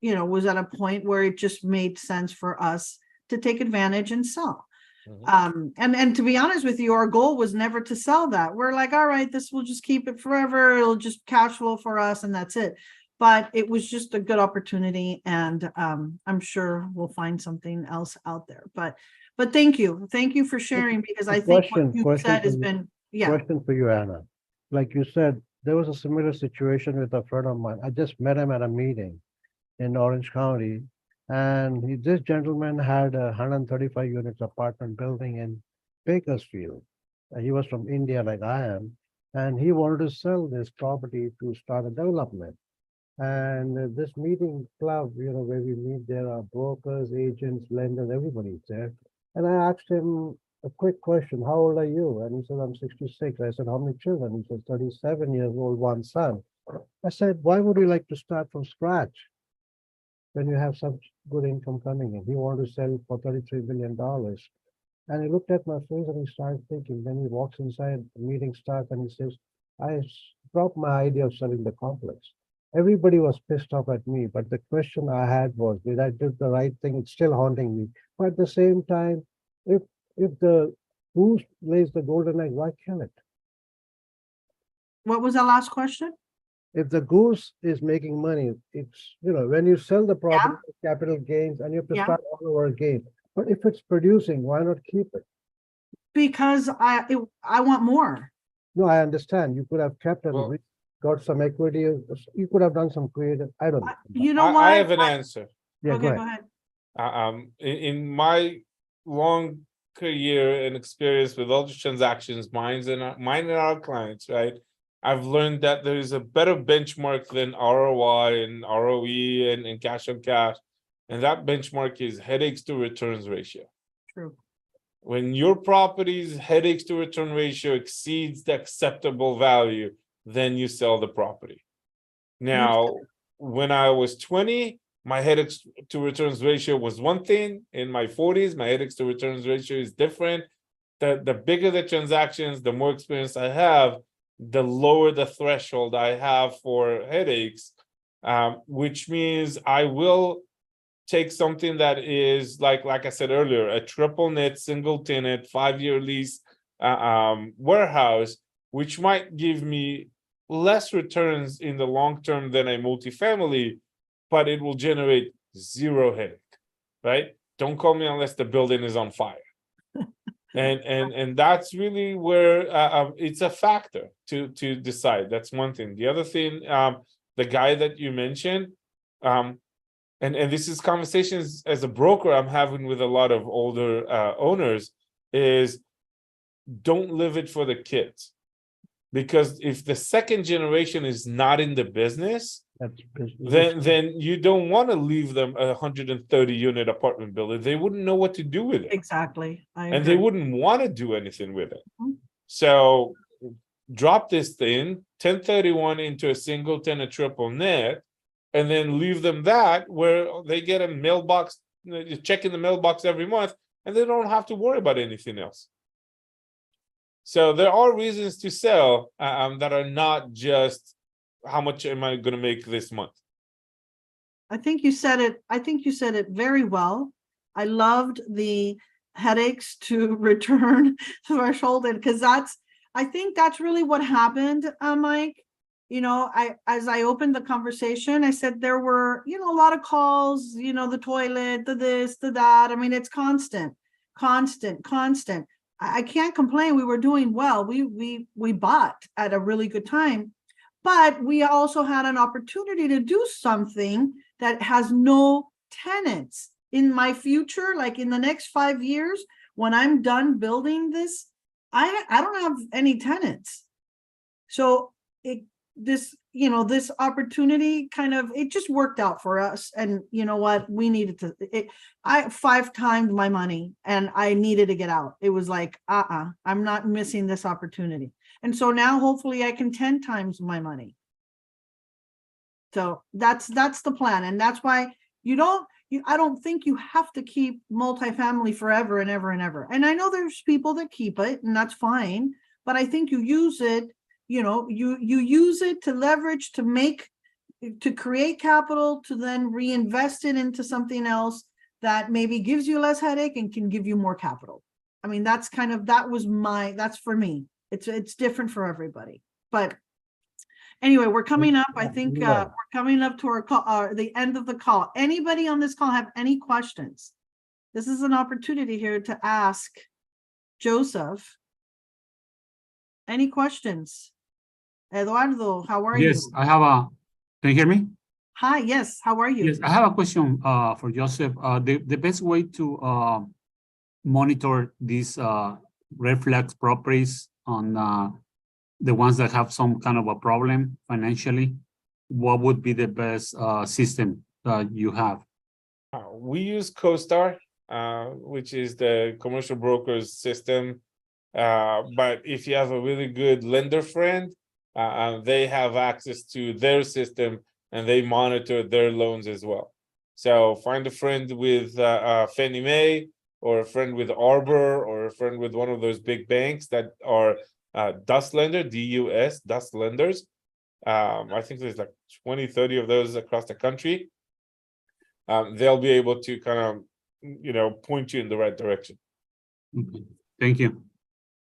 was at a point where it just made sense for us to take advantage and sell. And to be honest with you, our goal was never to sell that. We're like, all right, this will just keep it forever. It'll just cash flow for us, and that's it. But it was just a good opportunity, and I'm sure we'll find something else out there. But thank you for sharing, because I think what you said has been, Question for you, Anna. Like you said, there was a similar situation with a friend of mine. I just met him at a meeting in Orange County. And this gentleman had a 135 units apartment building in Bakersfield. He was from India, like I am, and he wanted to sell this property to start a development. And this meeting club, where we meet, there are brokers, agents, lenders, everybody's there. And I asked him a quick question: how old are you? And he said, I'm 66. I said, how many children? He said, 37 years old, one son. I said, why would you like to start from scratch when you have such good income coming in? He wanted to sell for $33 million. And he looked at my face and he started thinking. Then he walks inside, the meeting starts, and he says, I dropped my idea of selling the complex. Everybody was pissed off at me, but the question I had was, did I do the right thing? It's still haunting me. But at the same time, if the goose lays the golden egg, why kill it? What was the last question? If the goose is making money, it's, when you sell the property, capital gains, and you have to start all over again. But if it's producing, why not keep it? Because I want more. No, I understand. You could have kept it. Well, got some equity. You could have done some creative, I don't know. You know I what? have an answer. Yeah, go Okay, ahead. go ahead. In my long career and experience with all the transactions, mine and our clients, right? I've learned that there is a better benchmark than ROI and ROE and cash on cash. And that benchmark is headaches to returns ratio. True. When your property's headaches to return ratio exceeds the acceptable value, then you sell the property. Now, when I was 20, my headaches to returns ratio was one thing. In my 40s, my headaches to returns ratio is different. The bigger the transactions, the more experience I have, the lower the threshold I have for headaches, which means I will take something that is like I said earlier, a triple net, single tenant, 5-year lease warehouse, which might give me less returns in the long term than a multifamily, but it will generate zero headache, right? Don't call me unless the building is on fire. And that's really where it's a factor to decide. That's one thing. The other thing, the guy that you mentioned, and this is conversations as a broker I'm having with a lot of older owners, is don't live it for the kids. Because if the second generation is not in the business, then you don't want to leave them a 130 unit apartment building. They wouldn't know what to do with it. Exactly. And they wouldn't want to do anything with it. Mhm. So drop this thing, 1031 into a single tenant triple net, and then leave them that where they get a mailbox, you check in the mailbox every month, and they don't have to worry about anything else. So there are reasons to sell that are not just how much am I going to make this month. I think you said it very well. I loved the headaches to return threshold, and because I think that's really what happened, Mike. You know, as I opened the conversation, I said there were, a lot of calls, the toilet, the this, the that. I mean, it's constant. I can't complain. We were doing well. We bought at a really good time, but we also had an opportunity to do something that has no tenants. In my future, like in the next 5 years, when I'm done building this, I don't have any tenants. So this opportunity it just worked out for us. And you know what, we needed to, I 5 times my money and I needed to get out. It was like, I'm not missing this opportunity. And so now hopefully I can 10 times my money. So that's the plan. And that's why I don't think you have to keep multifamily forever and ever and ever. And I know there's people that keep it, and that's fine, but I think you use it, you use it to leverage, to create capital, to then reinvest it into something else that maybe gives you less headache and can give you more capital. I mean, that's for me. It's different for everybody. But anyway, we're coming up. I think we're coming up to our call, the end of the call. Anybody on this call have any questions? This is an opportunity here to ask Joseph. Any questions? Eduardo, how are you? Yes, can you hear me? Hi, yes, how are you? Yes, I have a question for Joseph. The best way to monitor these red flags properties on the ones that have some kind of a problem financially, what would be the best system that you have? We use CoStar, which is the commercial brokers system. But if you have a really good lender friend, they have access to their system and they monitor their loans as well. So find a friend with Fannie Mae, or a friend with Arbor, or a friend with one of those big banks that are DUS lender, DUS, DUS lenders. I think there's like 20, 30 of those across the country. They'll be able to kind of, point you in the right direction. Okay. Thank you.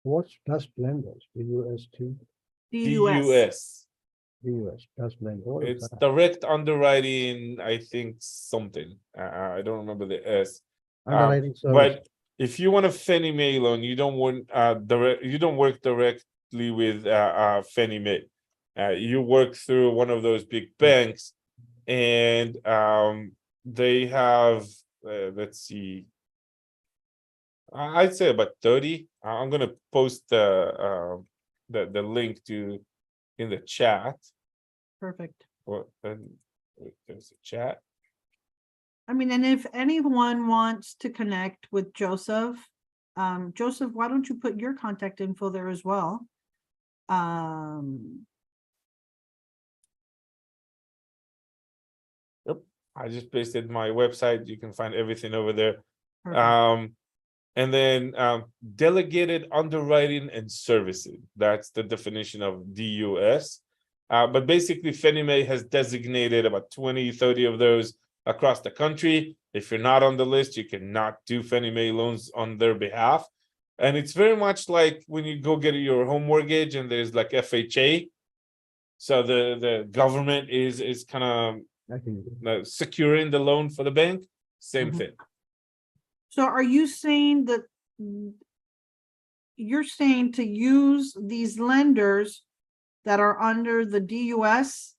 What's dust blenders? DUST? DUS. DUS, dust blender. What is It's that? direct underwriting, I think something. I don't remember the S. Underwriting service. But if you want a Fannie Mae loan, you don't work directly with Fannie Mae. you work through one of those big banks, and they have, let's see, I'd say about 30. I'm gonna post the link in the chat. Perfect. Or there's a chat. I mean, and if anyone wants to connect with Joseph, Joseph, why don't you put your contact info there as well? Yep, I just pasted my website. You can find everything over there. Perfect. And then delegated underwriting and servicing. That's the definition of DUS. But basically, Fannie Mae has designated about 20, 30 of those across the country. If you're not on the list, you cannot do Fannie Mae loans on their behalf. And it's very much like when you go get your home mortgage and there's like FHA. So the government is kind of securing the loan for the bank. Same Mhm. thing. So are you saying that you're saying to use these lenders that are under the DUS?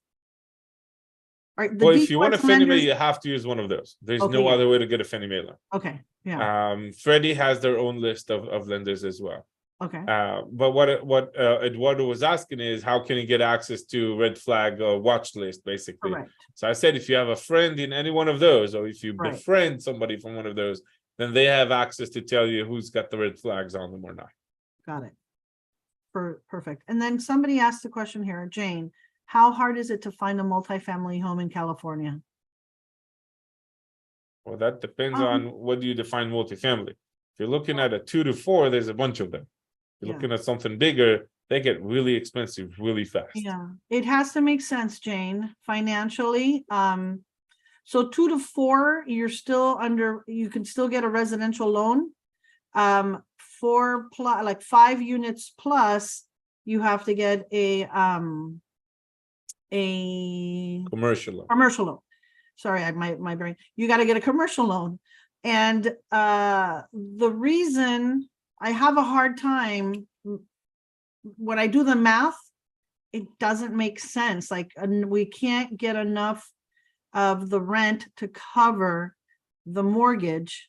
Right, the Well, if you want a DUS Fannie Mae, lenders- you have to use one of those. There's Okay, no yeah. other way to get a Fannie Mae loan. Okay, yeah, Freddie has their own list of lenders as well. okay, But what Eduardo was asking is, how can he get access to red flag watch list, basically? correct. So I said, if you have a friend in any one of those, or if you Right. befriend somebody from one of those, then they have access to tell you who's got the red flags on them or not. Got it. Perfect. And then somebody asked the question here, Jane, how hard is it to find a multifamily home in California? Well, that depends Um, on what do you define multifamily. If you're looking at a 2 to 4, there's a bunch of them. If you're Yeah. looking at something bigger, they get really expensive really fast. Yeah, it has to make sense, Jane, financially. So 2 to 4, you're still under, you can still get a residential loan. 4 plus, like 5 units plus, you have to get a Commercial loan. commercial loan. Sorry, my brain. You got to get a commercial loan. And the reason I have a hard time when I do the math, it doesn't make sense. Like we can't get enough of the rent to cover the mortgage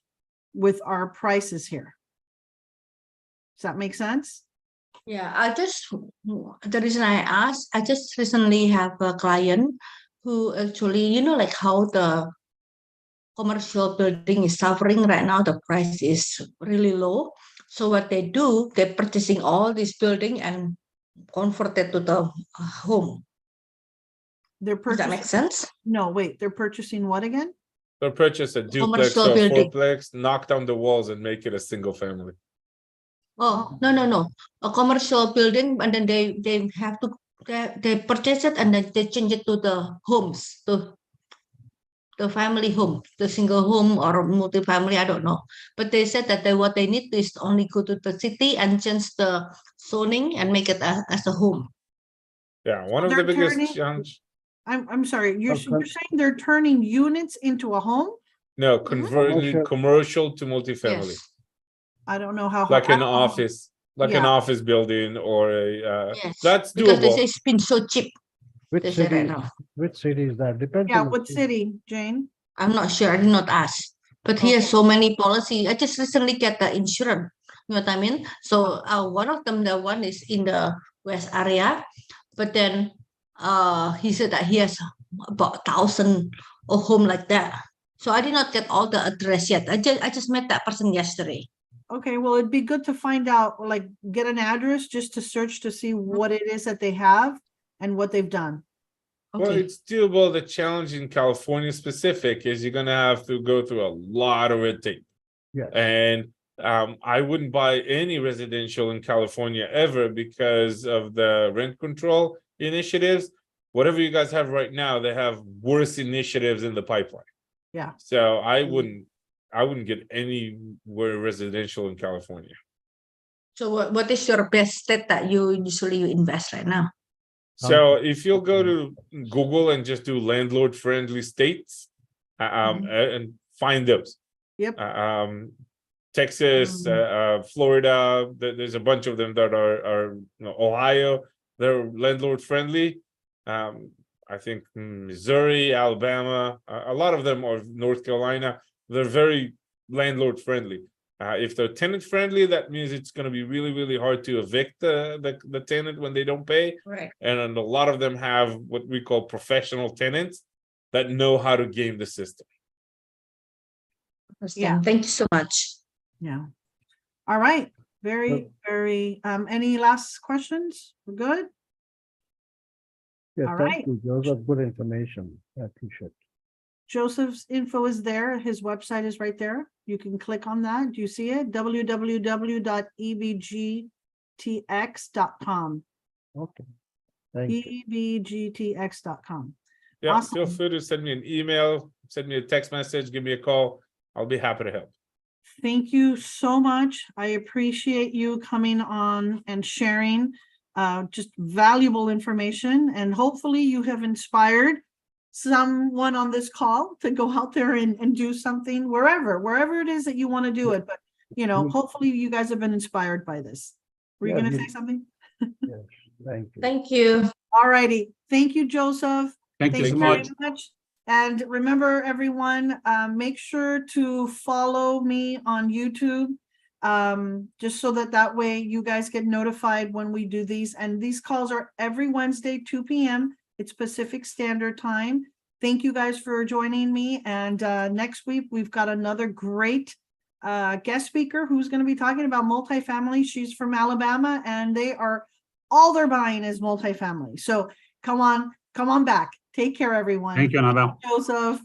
with our prices here. Does that make sense? Yeah, the reason I asked, I just recently have a client who actually, like how the commercial building is suffering right now, the price is really low. So what they do, they're purchasing all this building and convert it to the home. They're Does that purchasing. make sense? No, wait, they're purchasing what again? They'll purchase a duplex Commercial or a building. fourplex, knock down the walls and make it a single family. Oh, no. A commercial building, and then they have to, they purchase it and then they change it to the homes, to the family home, the single home or multi-family, I don't know. But they said that what they need is only go to the city and change the zoning and make it as a home. Yeah, one of They're the biggest turning- challenge. I'm sorry, you're Okay. saying they're turning units into a home? No, converting Commercial. commercial to multifamily, Yes. I don't know how. like I an don't know. office, like an Yeah. office building or a. Yes. That's Because they doable. say it's been so cheap. Which They say city, right now. which city is that? Depends Yeah, on the what city, Jane? I'm not sure. I did not ask. But he has Okay. so many policy. I just recently get the insurance. You know what I mean? So one of them, the one is in the west area, but then he said that he has about 1,000 a home like that. So I did not get all the address yet. I just met that person yesterday. Okay, well, it'd be good to find out, like, get an address just to search to see what it is that they have and what they've done. Well, Okay. it's doable. The challenge in California specific is you're gonna have to go through a lot of red tape. Yes. And I wouldn't buy any residential in California ever because of the rent control initiatives. Whatever you guys have right now, they have worse initiatives in the pipeline. Yeah. So I wouldn't get anywhere residential in California. So what is your best state that you usually invest right now? So if you'll go to Google and just do landlord friendly states, and find those. Yep. Texas, Florida, there's a bunch of them that are Ohio, they're landlord friendly. I think Missouri, Alabama, a lot of them, or North Carolina, they're very landlord friendly. If they're tenant friendly, that means it's going to be really, really hard to evict the tenant when they don't pay. Right. And a lot of them have what we call professional tenants that know how to game the system. Understand. Thank you so much. Yeah. All right. Very, very, any last questions? We're good? Yeah, All thank right. you. Those are good information. I appreciate it. Joseph's info is there. His website is right there. You can click on that. Do you see it? www.ebgtx.com. Okay. Thank you. ebgtx.com. Yeah, Awesome. feel free to send me an email, send me a text message, give me a call. I'll be happy to help. Thank you so much. I appreciate you coming on and sharing just valuable information, and hopefully you have inspired someone on this call to go out there and do something wherever it is that you want to do it. But you know, hopefully you guys have been inspired by this. Were you Yeah, going to we- say something? Yes, thank you. Thank you. All righty. Thank you, Joseph. Thank you so very much. much. And remember, everyone, make sure to follow me on YouTube, just so that way you guys get notified when we do these. And these calls are every Wednesday, 2 p.m. It's Pacific Standard Time. Thank you guys for joining me. And next week, we've got another great guest speaker who's going to be talking about multifamily. She's from Alabama, and all they're buying is multifamily. So come on back. Take care, everyone. Thank you, Annabelle. Joseph.